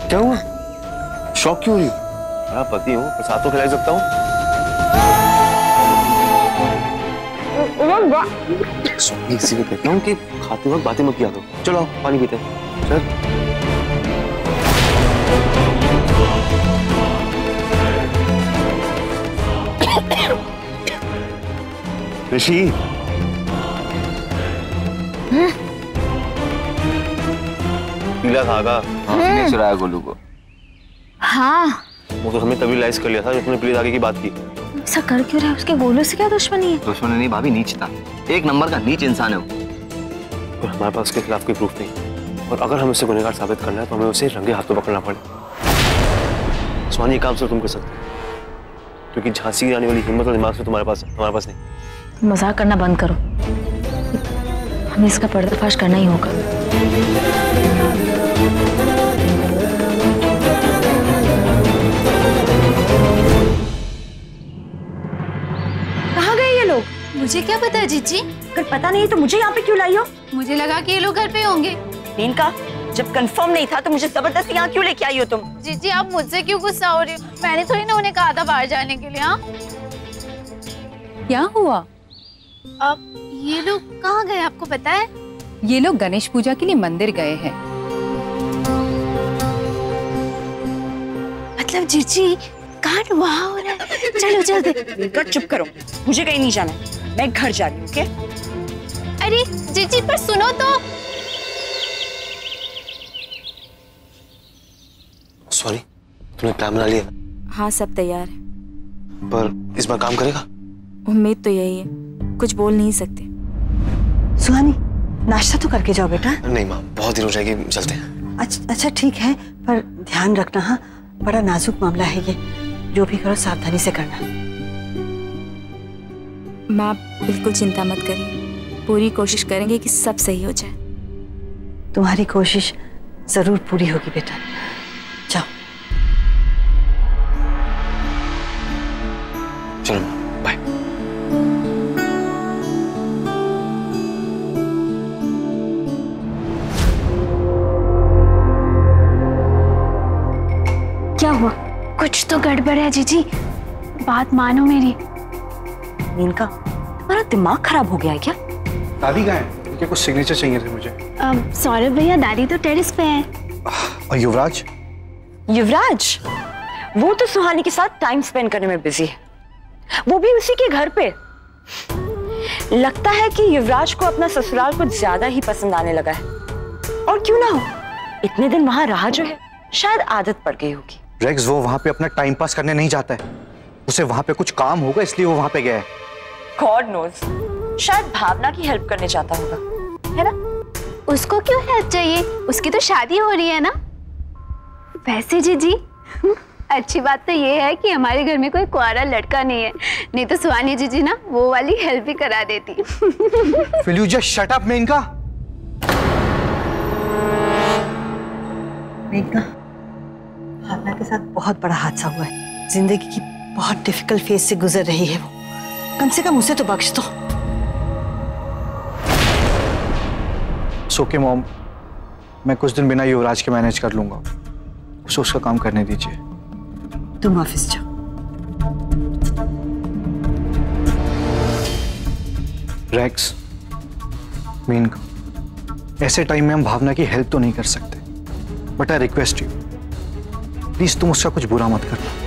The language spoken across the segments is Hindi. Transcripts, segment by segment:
क्या हुआ? शौक क्यों हो रही? मैं पति हूँ, प्रसाद तो खिला सकता हूँ। इसी को कहता हूँ कि खाते वक्त बातें मत किया करो। चलो पानी पीते हैं। चल। ऋषि। पीला खागा। हाँ, चुराया गोलू को। हाँ वो तो हमें तभी रियलाइज कर लिया था जब तुमने पीले धागे की बात की। ऐसा कर क्यों रहा है? उसके गोलू से क्या दुश्मनी है? दुश्मनी नहीं भाभी, नीच था। एक नंबर का नीच इंसान है वो। और हमारे पास उसके खिलाफ कोई प्रूफ नहीं, और अगर हमें उसे गुनहगार साबित करना है तो हमें उसे रंगे हाथों पकड़ना पड़ेगा। सुहानी ये काम सिर्फ तुम कर सकते हो, क्योंकि झांसी की रानी वाली हिम्मत और दिमाग से तुम्हारे पास नहीं। मजाक करना बंद करो, हमें इसका पर्दाफाश करना ही होगा। कहाँ गए ये लोग? मुझे क्या पता जीजी? अगर पता नहीं तो मुझे यहाँ पे क्यों लाई हो? मुझे लगा कि ये लोग घर पे होंगे। मेनका, जब कंफर्म नहीं था तो मुझे जबरदस्ती यहाँ क्यों लेके आई हो तुम? जीजी आप मुझसे क्यों गुस्सा हो रही हो? मैंने थोड़ी ना उन्हें कहा था बाहर जाने के लिए। हाँ क्या हुआ? अब ये लोग कहाँ गए आपको पता है? ये लोग गणेश पूजा के लिए मंदिर गए हैं। मतलब जीजी कांड वहाँ हो रहा है। चलो जल्दी। चुप करो, मुझे कहीं नहीं जाना, मैं घर जा रही हूँ। ओके? अरे जीजी पर सुनो तो। सॉरी, तुमने प्लान बना लिया? हाँ सब तैयार है, पर इस बार काम करेगा? उम्मीद तो यही है, कुछ बोल नहीं सकते। सुहानी, नाश्ता तो करके जाओ बेटा। नहीं माँ, बहुत देर हो जाएगी, चलते हैं। अच्छा ठीक है, पर ध्यान रखना। हाँ, बड़ा नाजुक मामला है ये, जो भी करो सावधानी से करना। माँ बिल्कुल चिंता मत करिए, पूरी कोशिश करेंगे कि सब सही हो जाए। तुम्हारी कोशिश जरूर पूरी होगी बेटा। जाओ। चलो बाय। क्या हुआ? कुछ तो गड़बड़ है जीजी, बात मानो मेरी। मेनका, तुम्हारा दिमाग खराब हो गया है क्या? दादी कहाँ है? उनके कुछ सिग्नेचर चाहिए थे मुझे। सौरभ भैया, दादी तो टेरेस पे है। और युवराज? युवराज वो तो सुहानी के साथ टाइम स्पेंड करने में बिजी है, वो भी उसी के घर पे। लगता है कि युवराज को अपना ससुराल कुछ ज्यादा ही पसंद आने लगा है। और क्यों ना हो, इतने दिन वहां रहा जो है, शायद आदत पड़ गई होगी। रेक्स वो वहां पे अपना टाइम पास करने नहीं जाता है, उसे वहां पे कुछ काम होगा इसलिए वो वहां पे गया है। गॉड नोज, शायद भावना की हेल्प करने चाहता होगा, है ना? उसको क्यों हेल्प चाहिए? उसकी तो शादी हो रही है ना। वैसे जीजी अच्छी बात तो ये है कि हमारे घर में कोई कुंवारा लड़का नहीं है, नहीं तो सुहानी जीजी ना वो वाली हेल्प भी करा देती। Will you just shut up, Maneka? Maneka, भावना के साथ बहुत बड़ा हादसा हुआ है, जिंदगी की बहुत डिफिकल्ट फेज से गुजर रही है वो, कम से कम उसे तो बख्श दो। ओके मॉम, मैं कुछ दिन बिना युवराज के मैनेज कर लूंगा, उसे उसका काम करने दीजिए। तुम ऑफिस जाओ। रेक्स, मेनका, ऐसे टाइम में हम भावना की हेल्प तो नहीं कर सकते, but I request you, please तुम उसका कुछ बुरा मत करना।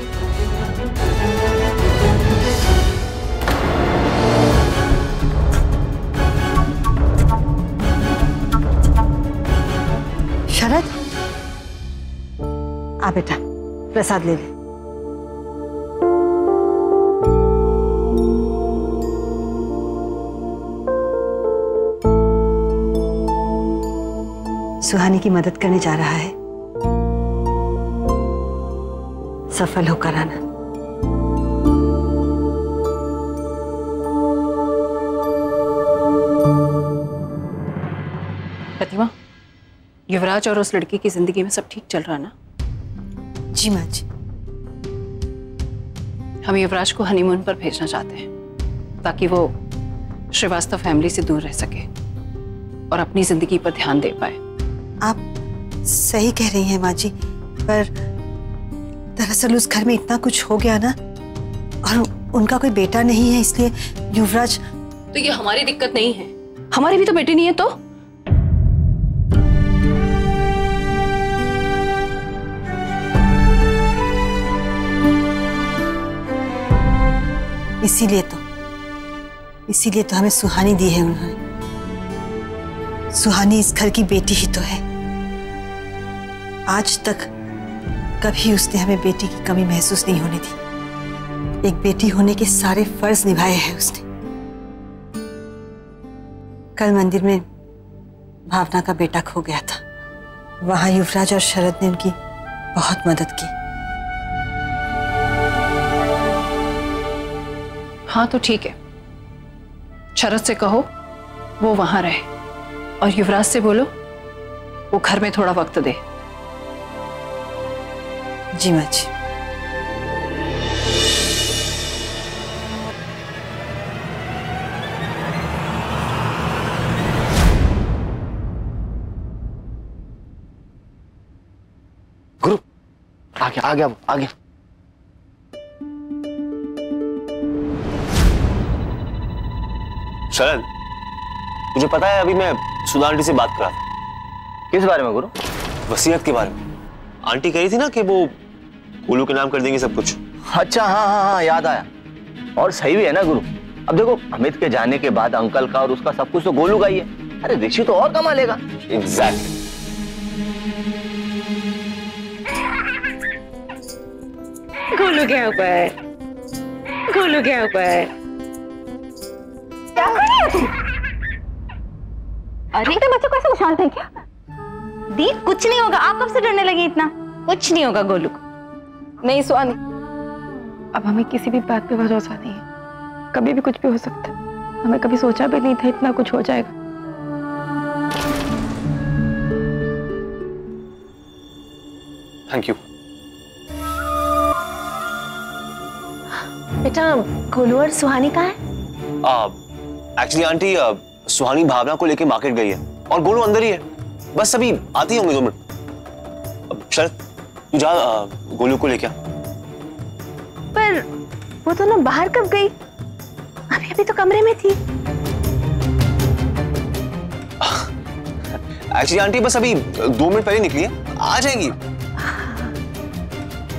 शरद, आ बेटा, प्रसाद ले ले। सुहानी की मदद करने जा रहा है, सफल होकर आना। प्रतिमा, युवराज और उस लड़की की जिंदगी में सब ठीक चल रहा ना? जी माँ जी। हम युवराज को हनीमून पर भेजना चाहते हैं ताकि वो श्रीवास्तव फैमिली से दूर रह सके और अपनी जिंदगी पर ध्यान दे पाए। आप सही कह रही हैं माँ जी, पर दरअसल उस घर में इतना कुछ हो गया ना, और उनका कोई बेटा नहीं है, इसलिए युवराज। तो ये हमारी दिक्कत नहीं है, हमारी भी तो बेटी नहीं है तो। इसीलिए तो हमें सुहानी दी है उन्होंने। सुहानी इस घर की बेटी ही तो है। आज तक कभी उसने हमें बेटी की कमी महसूस नहीं होने दी। एक बेटी होने के सारे फर्ज निभाए हैं उसने। कल मंदिर में भावना का बेटा खो गया था, वहां युवराज और शरद ने उनकी बहुत मदद की। हाँ तो ठीक है, शरद से कहो वो वहां रहे, और युवराज से बोलो वो घर में थोड़ा वक्त दे। जी माँ जी। गुरु आ गया। शरद, तुझे पता है अभी मैं सुधा आंटी से बात कर रहा था। किस बारे में गुरु? वसीयत के बारे में। आंटी कह रही थी ना कि वो गोलू के नाम कर देंगे सब कुछ। अच्छा हाँ याद आया। और सही भी है ना गुरु। अब देखो अमित के जाने के बाद अंकल का और उसका सब कुछ तो गोलू का ही है। अरे ऋषि तो और कमा लेगा। एग्जैक्टली। गोलू के ऊपर क्या कर रही हो तुम? अरे तो बच्चों को ऐसे उछालते हैं क्या? दी कुछ नहीं होगा, आप कब से डरने लगी इतना? कुछ नहीं होगा गोलू को। नहीं सुहानी, अब हमें किसी भी बात पे भरोसा नहीं है, कभी भी कुछ भी हो सकता है। हमें कभी सोचा भी नहीं था इतना कुछ हो जाएगा। Thank you. बेटा गोलू और सुहानी कहाँ है? एक्चुअली आंटी सुहानी भावना को लेके मार्केट गई है और गोलू अंदर ही है। बस अभी आती होंगे 2 मिनट। शरद तू जा गोलू को लेके आ। पर वो दोनों बाहर कब गई? अभी तो कमरे में थी। एक्चुअली आंटी बस अभी 2 मिनट पहले निकली है, आ जाएंगी।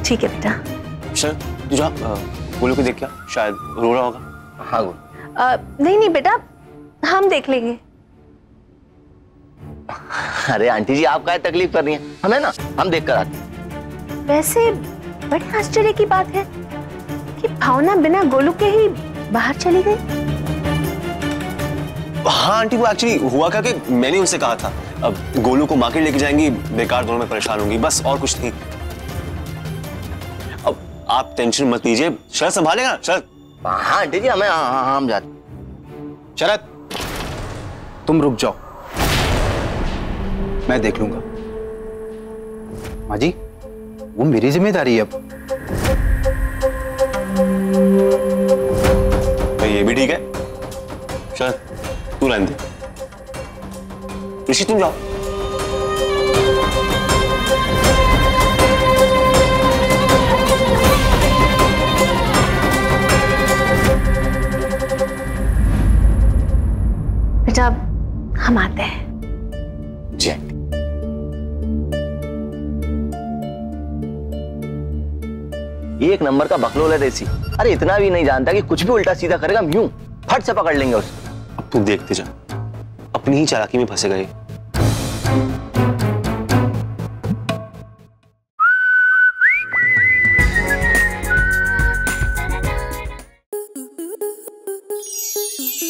ठीक है बेटा। शरद तू जा गोलू को देख क्या, शायद रो रहा होगा। हाँ गुरु। नहीं बेटा, हम देख लेंगे। अरे आंटी जी आप क्या तकलीफ कर रही हैं? हमें ना, हम देख कर आते हैं। वैसे बड़ी आश्चर्य की बात है कि भावना बिना गोलू के ही बाहर चली गई। हाँ आंटी, वो एक्चुअली हुआ क्या कि मैंने उनसे कहा था अब गोलू को मार्केट लेके जाएंगी, बेकार दोनों में परेशान होंगी, बस और कुछ नहीं। अब आप टेंशन मत लीजिए, शरद संभालेगा। शरद। हाँ आंटी जी हमें हम जाते। शरद तुम रुक जाओ, मैं देख लूंगा। माँ जी वो मेरी जिम्मेदारी है अब। तो ये भी ठीक है। शरद तू रहने दे। ऋषि तुम जाओ। बेटा हम आते हैं। जी आंटी। एक नंबर का बकलोल है देसी। अरे इतना भी नहीं जानता कि कुछ भी उल्टा सीधा करेगा, हम यूं फट से पकड़ लेंगे उसे। अब तू देखते जा, अपनी ही चालाकी में फंसेगा ये।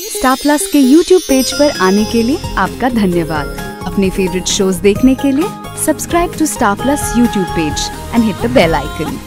स्टार प्लस के YouTube पेज पर आने के लिए आपका धन्यवाद। अपने फेवरेट शोज देखने के लिए subscribe to star plus YouTube page and hit the bell icon.